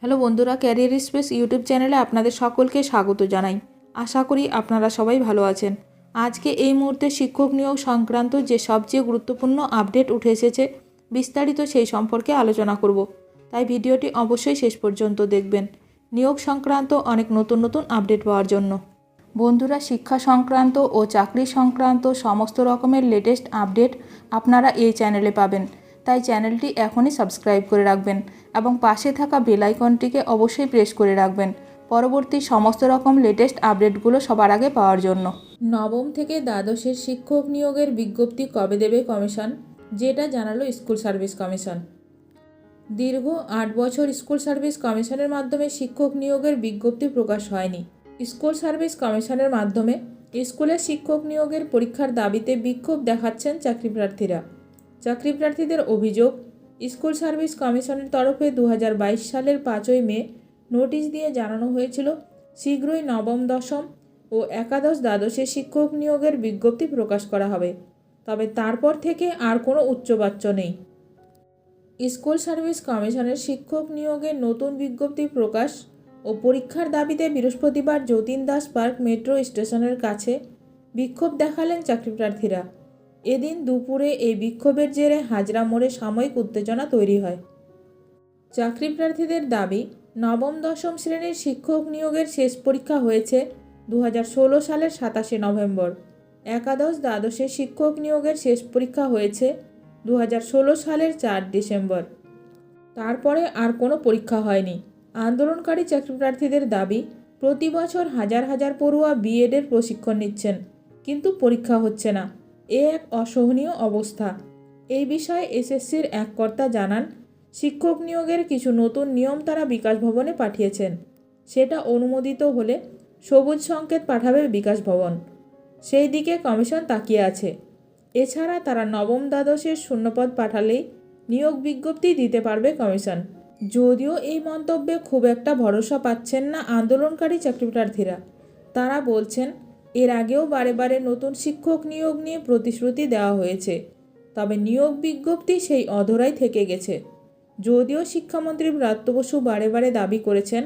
Hello বন্ধুরা, career space YouTube চ্যানেলে আপনাদের সকলকে স্বাগত জানাই। আশা করি আপনারা সবাই ভালো আছেন। আজকে এই মুহূর্তে শিক্ষক নিয়োগ সংক্রান্ত যে সবচেয়ে গুরুত্বপূর্ণ আপডেট উঠে এসেছে, বিস্তারিত সেই সম্পর্কে আলোচনা করব। তাই ভিডিওটি অবশ্যই শেষ পর্যন্ত দেখবেন নিয়োগ সংক্রান্ত অনেক নতুন নতুন আপডেট পাওয়ার জন্য। বন্ধুরা, শিক্ষা সংক্রান্ত ও চাকরি সংক্রান্ত সমস্ত রকমের লেটেস্ট আপডেট আপনারা এই চ্যানেলে পাবেন। তাই চ্যানেলটি এখনই সাবস্ক্রাইব করে রাখবেন এবং পাশে থাকা বেল আইকনটিকে অবশ্যই প্রেস করে রাখবেন পরবর্তী সমস্ত রকম লেটেস্ট আপডেটগুলো সবার আগে পাওয়ার জন্য। নবম থেকে দ্বাদশের শিক্ষক নিয়োগের বিজ্ঞপ্তি কবে দেবে কমিশন, যেটা জানালো স্কুল সার্ভিস কমিশন। দীর্ঘ 8 বছর স্কুল সার্ভিস কমিশনের মাধ্যমে শিক্ষক নিয়োগের বিজ্ঞপ্তি প্রকাশ হয়নি। স্কুল সার্ভিস কমিশনের মাধ্যমে স্কুলের শিক্ষক নিয়োগের পরীক্ষার দাবিতে বিক্ষোভ দেখাচ্ছেন চাকরিপ্রার্থীরা। চাকরিপ্রার্থীদের অভিযোগ, স্কুল সার্ভিস কমিশনের তরফে 2022 সালের 5ই মে নোটিশ দিয়ে জানানো হয়েছিল শীঘ্রই নবম, দশম ও একাদশ, দ্বাদশে শিক্ষক নিয়োগের বিজ্ঞপ্তি প্রকাশ করা হবে। তবে তারপর থেকে আর কোনো উচ্চবাচ্য নেই। স্কুল সার্ভিস কমিশনের শিক্ষক নিয়োগের নতুন বিজ্ঞপ্তি প্রকাশ ও পরীক্ষার দাবিতে বৃহস্পতিবার যতীন দাস পার্ক মেট্রো স্টেশনের কাছে বিক্ষোভ দেখালেন চাকরিপ্রার্থীরা। এদিন দুপুরে এই বিক্ষোভের জেরে হাজরা মোড়ে সাময়িক উত্তেজনা তৈরি হয়। চাকরিপ্রার্থীদের দাবি, নবম, দশম শ্রেণীর শিক্ষক নিয়োগের শেষ পরীক্ষা হয়েছে 2016 সালের 27শে নভেম্বর। একাদশ, দ্বাদশে শিক্ষক নিয়োগের শেষ পরীক্ষা হয়েছে 2016 সালের 4 ডিসেম্বর। তারপরে আর কোনো পরীক্ষা হয়নি। আন্দোলনকারী চাকরিপ্রার্থীদের দাবি, প্রতি বছর হাজার হাজার পড়ুয়া বিএডের প্রশিক্ষণ নিচ্ছেন, কিন্তু পরীক্ষা হচ্ছে না। এ এক অসহনীয় অবস্থা। এই বিষয়ে এসএসসির এক কর্তা জানান, শিক্ষক নিয়োগের কিছু নতুন নিয়ম তারা বিকাশ ভবনে পাঠিয়েছেন। সেটা অনুমোদিত হলে সবুজ সংকেত পাঠাবে বিকাশ ভবন। সেই দিকে কমিশন তাকিয়ে আছে। এছাড়া তারা নবম, দ্বাদশের শূন্যপদ পাঠালেই নিয়োগ বিজ্ঞপ্তি দিতে পারবে কমিশন। যদিও এই মন্তব্যে খুব একটা ভরসা পাচ্ছেন না আন্দোলনকারী চাকরিপ্রার্থীরা। তারা বলছেন, এর আগেও বারে বারে নতুন শিক্ষক নিয়োগ নিয়ে প্রতিশ্রুতি দেওয়া হয়েছে, তবে নিয়োগ বিজ্ঞপ্তি সেই অধরাই থেকে গেছে। যদিও শিক্ষামন্ত্রী ব্রাত্য বসু বারে বারে দাবি করেছেন,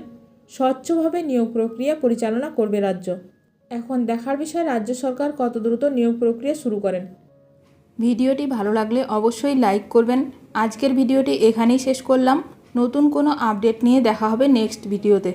স্বচ্ছভাবে নিয়োগ প্রক্রিয়া পরিচালনা করবে রাজ্য। এখন দেখার বিষয় রাজ্য সরকার কত দ্রুত নিয়োগ প্রক্রিয়া শুরু করেন। ভিডিওটি ভালো লাগলে অবশ্যই লাইক করবেন। আজকের ভিডিওটি এখানেই শেষ করলাম। নতুন কোনো আপডেট নিয়ে দেখা হবে নেক্সট ভিডিওতে।